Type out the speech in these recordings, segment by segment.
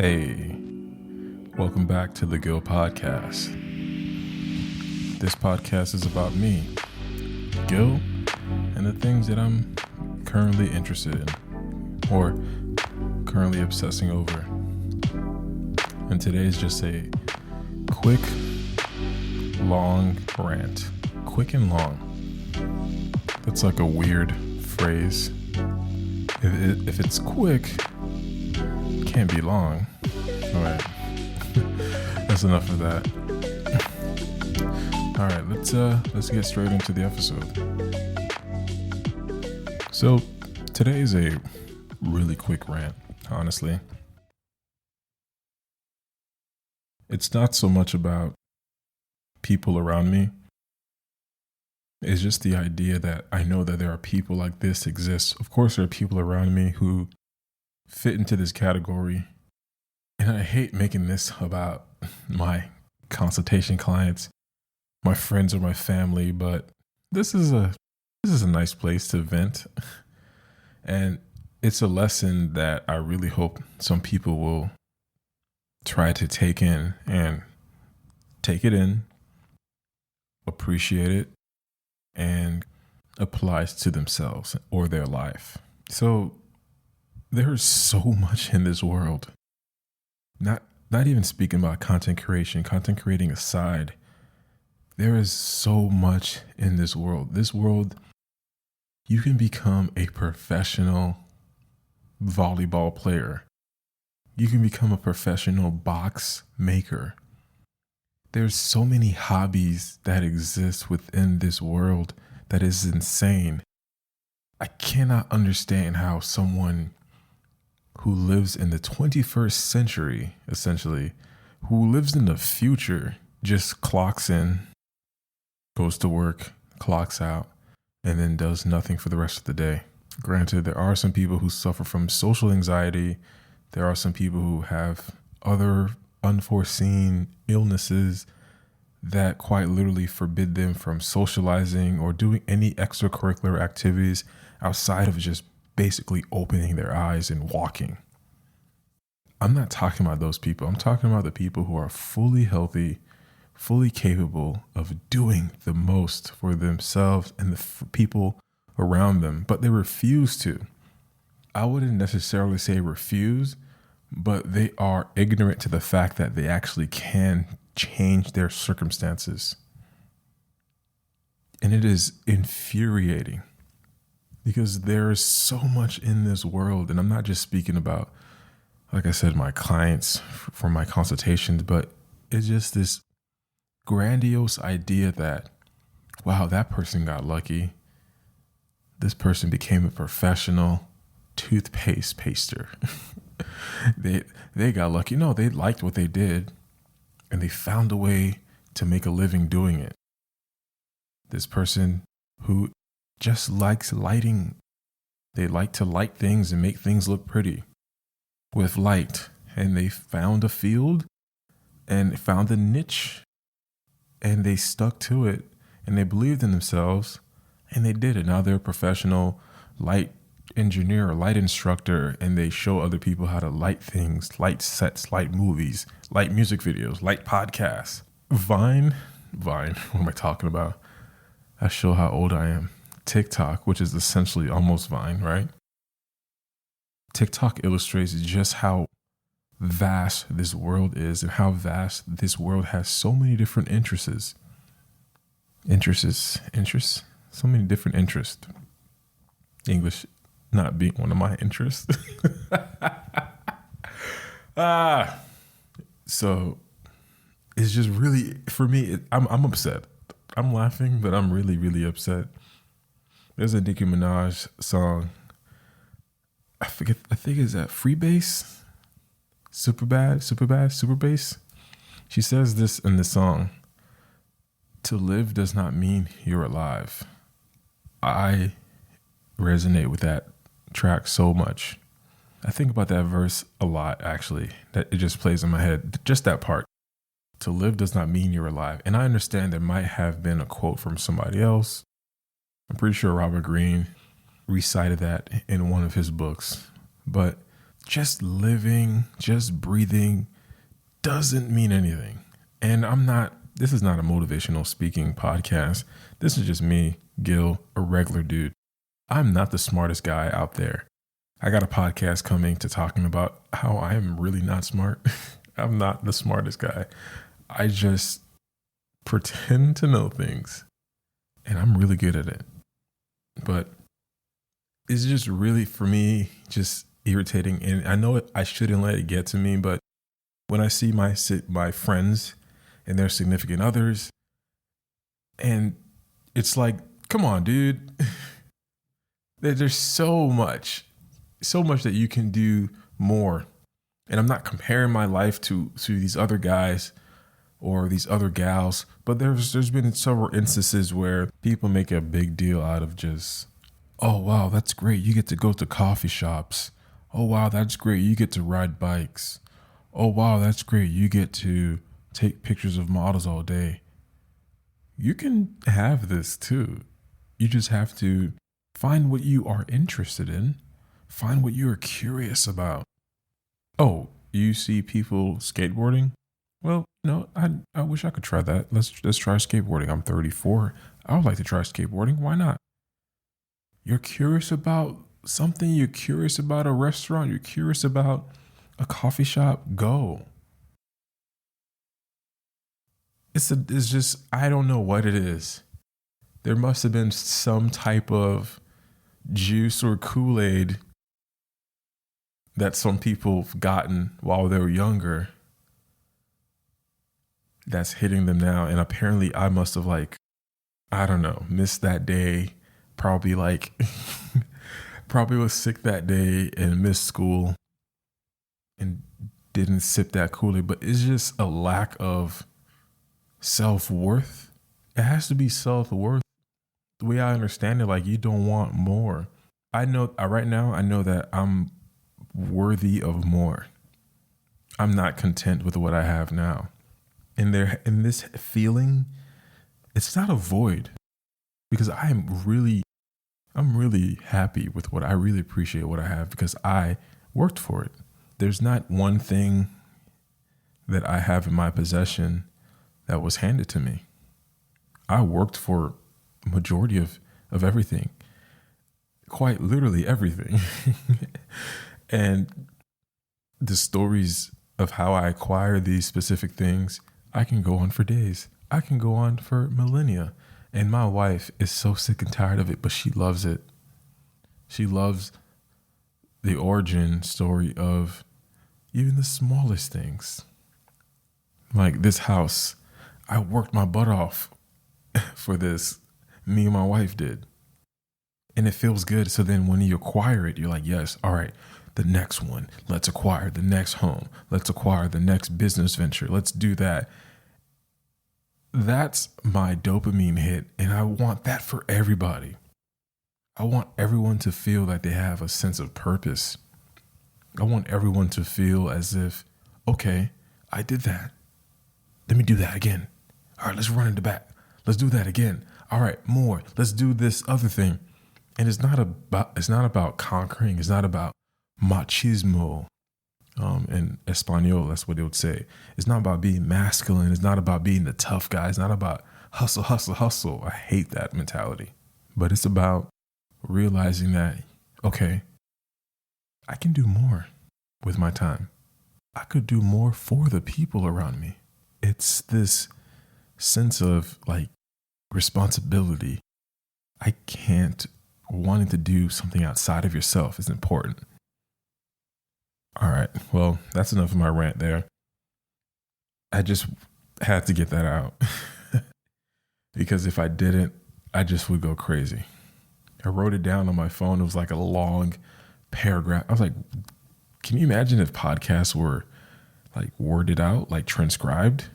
Hey, welcome back to the Gil Podcast. This podcast is about me, Gil, and the things that I'm currently interested in or currently obsessing over. And today is just a quick, long rant. Quick and long. That's like a weird phrase. If it's quick, it can't be long. All right. That's enough of that. All right, let's get straight into the episode. So today is a really quick rant, honestly. It's not so much about people around me. It's just the idea that I know that there are people like this exist. Of course, there are people around me who fit into this category. And I hate making this about my consultation clients, my friends or my family, but this is a nice place to vent. And it's a lesson that I really hope some people will try to take in and take it in, appreciate it, and applies to themselves or their life. So there is so much in this world. Not even speaking about content creating aside, there is so much in this world. This world, you can become a professional volleyball player. You can become a professional box maker. There's so many hobbies that exist within this world that is insane. I cannot understand how someone who lives in the 21st century, essentially, who lives in the future, just clocks in, goes to work, clocks out, and then does nothing for the rest of the day. Granted, there are some people who suffer from social anxiety. There are some people who have other unforeseen illnesses that quite literally forbid them from socializing or doing any extracurricular activities outside of just basically opening their eyes and walking. I'm not talking about those people. I'm talking about the people who are fully healthy, fully capable of doing the most for themselves and the people around them, but they refuse to. I wouldn't necessarily say refuse, but they are ignorant to the fact that they actually can change their circumstances. And it is infuriating because there is so much in this world. And I'm not just speaking about, like I said, my clients for my consultations, but it's just this grandiose idea that, wow, that person got lucky. This person became a professional toothpaste paster. They got lucky. No, they liked what they did and they found a way to make a living doing it. This person who just likes lighting. They like to light things and make things look pretty with light. And they found a field and found a niche and they stuck to it and they believed in themselves and they did it. Now they're a professional light engineer or light instructor, and they show other people how to light things, light sets, light movies, light music videos, light podcasts. Vine, what am I talking about? I show how old I am. TikTok, which is essentially almost Vine, right? TikTok illustrates just how vast this world is and how vast this world has so many different interests. So many different interests. English not being one of my interests. So it's just really, for me, I'm upset. I'm laughing, but I'm really, really upset. There's a Nicki Minaj song. I think it's that Freebase? Super Bass. She says this in the song: to live does not mean you're alive. I resonate with that track so much. I think about that verse a lot, actually, that it just plays in my head. Just that part. To live does not mean you're alive. And I understand there might have been a quote from somebody else. I'm pretty sure Robert Greene recited that in one of his books. But just living, just breathing doesn't mean anything. And this is not a motivational speaking podcast. This is just me, Gil, a regular dude. I'm not the smartest guy out there. I got a podcast coming to talking about how I am really not smart. I'm not the smartest guy. I just pretend to know things, and I'm really good at it. But it's just really, for me, just irritating. And I know I shouldn't let it get to me, but when I see my friends and their significant others, and it's like, come on, dude. There's so much that you can do more. And I'm not comparing my life to these other guys or these other gals, but there's been several instances where people make a big deal out of just, oh wow, that's great, you get to go to coffee shops. Oh wow, that's great, you get to ride bikes. Oh wow, that's great, you get to take pictures of models all day. You can have this too. You just have to find what you are interested in. Find what you are curious about. Oh, you see people skateboarding? Well, no, I wish I could try that. Let's try skateboarding. I'm 34. I would like to try skateboarding. Why not? You're curious about something. You're curious about a restaurant. You're curious about a coffee shop. Go. It's just, I don't know what it is. There must have been some type of juice or Kool-Aid that some people have gotten while they were younger that's hitting them now. And apparently I must have, like, I don't know, missed that day. Probably probably was sick that day and missed school and didn't sip that Kool-Aid. But it's just a lack of self-worth. It has to be self-worth. The way I understand it, like, you don't want more. I know right now, I know that I'm worthy of more. I'm not content with what I have now. And in this feeling, it's not a void, because I'm really happy with what I really appreciate what I have, because I worked for it. There's not one thing that I have in my possession that was handed to me. I worked for majority of everything. Quite literally everything. And the stories of how I acquire these specific things, I can go on for days. I can go on for millennia. And my wife is so sick and tired of it, but she loves it. She loves the origin story of even the smallest things. Like this house, I worked my butt off for this. Me and my wife did. And it feels good. So then when you acquire it, you're like, yes, all right, the next one. Let's acquire the next home. Let's acquire the next business venture. Let's do that. That's my dopamine hit. And I want that for everybody. I want everyone to feel like they have a sense of purpose. I want everyone to feel as if, okay, I did that. Let me do that again. All right, let's run it back. Let's do that again. All right, more. Let's do this other thing. And it's not about conquering. It's not about machismo. In Espanol, that's what they would say. It's not about being masculine. It's not about being the tough guy. It's not about hustle, hustle, hustle. I hate that mentality. But it's about realizing that, okay, I can do more with my time. I could do more for the people around me. It's this sense of like responsibility. I can't, wanting to do something outside of yourself is important. All right. Well, that's enough of my rant there. I just had to get that out because if I didn't, I just would go crazy. I wrote it down on my phone. It was like a long paragraph. I was like, can you imagine if podcasts were like worded out, like transcribed?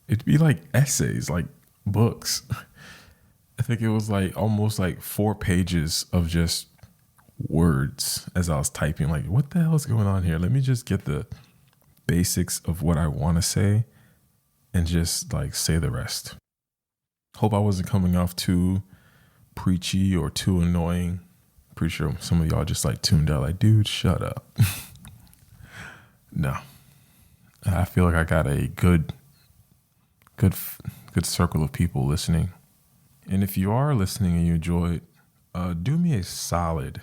It'd be like essays, like books. I think it was like almost like 4 pages of just words as I was typing, like, what the hell is going on here? Let me just get the basics of what I want to say and just like say the rest. Hope I wasn't coming off too preachy or too annoying. Pretty sure some of y'all just like tuned out like, dude, shut up. No, I feel like I got a good, good circle of people listening. And if you are listening and you enjoy it, do me a solid.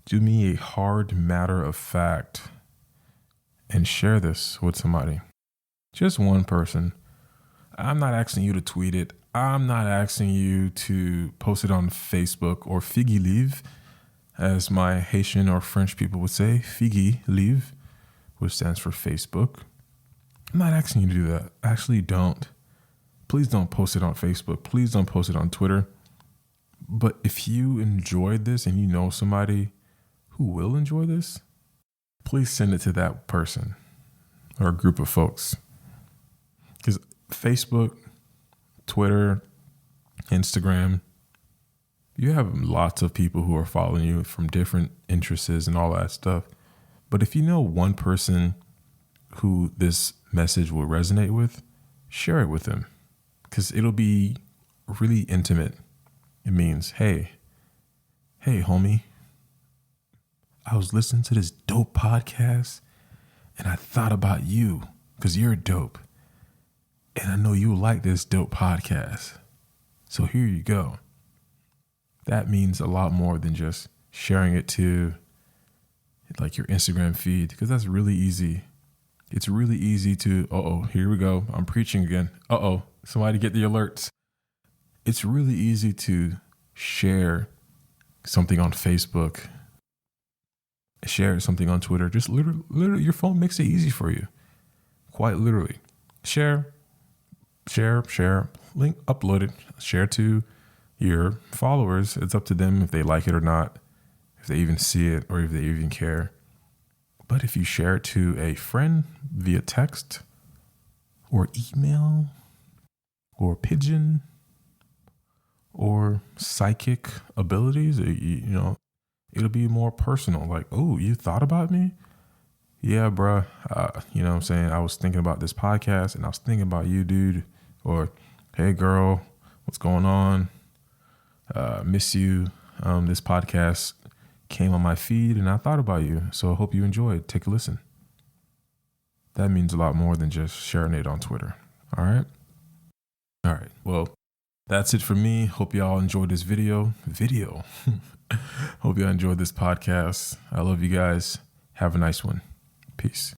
Do me a hard matter of fact and share this with somebody. Just one person. I'm not asking you to tweet it. I'm not asking you to post it on Facebook or Figgy Leave, as my Haitian or French people would say, Figgy Leave, which stands for Facebook. I'm not asking you to do that. Actually, don't. Please don't post it on Facebook. Please don't post it on Twitter. But if you enjoyed this and you know somebody who will enjoy this, please send it to that person or a group of folks. Because Facebook, Twitter, Instagram, you have lots of people who are following you from different interests and all that stuff. But if you know one person who this message will resonate with, share it with them, because it'll be really intimate. It means, hey, homie, I was listening to this dope podcast and I thought about you because you're dope. And I know you like this dope podcast. So here you go. That means a lot more than just sharing it to like your Instagram feed, because that's really easy. It's really easy to, here we go. I'm preaching again. Somebody get the alerts. It's really easy to share something on Facebook, share something on Twitter. Just literally, your phone makes it easy for you. Quite literally. Share, link, upload it, share to your followers. It's up to them if they like it or not, if they even see it or if they even care. But if you share it to a friend via text or email or pigeon or psychic abilities, it'll be more personal. Like, oh, you thought about me? Yeah, bruh. You know what I'm saying? I was thinking about this podcast and I was thinking about you, dude. Or, hey, girl, what's going on? Miss you. This podcast came on my feed and I thought about you. So I hope you enjoyed. Take a listen. That means a lot more than just sharing it on Twitter. All right. Well, that's it for me. Hope y'all enjoyed this video. Hope y'all enjoyed this podcast. I love you guys. Have a nice one. Peace.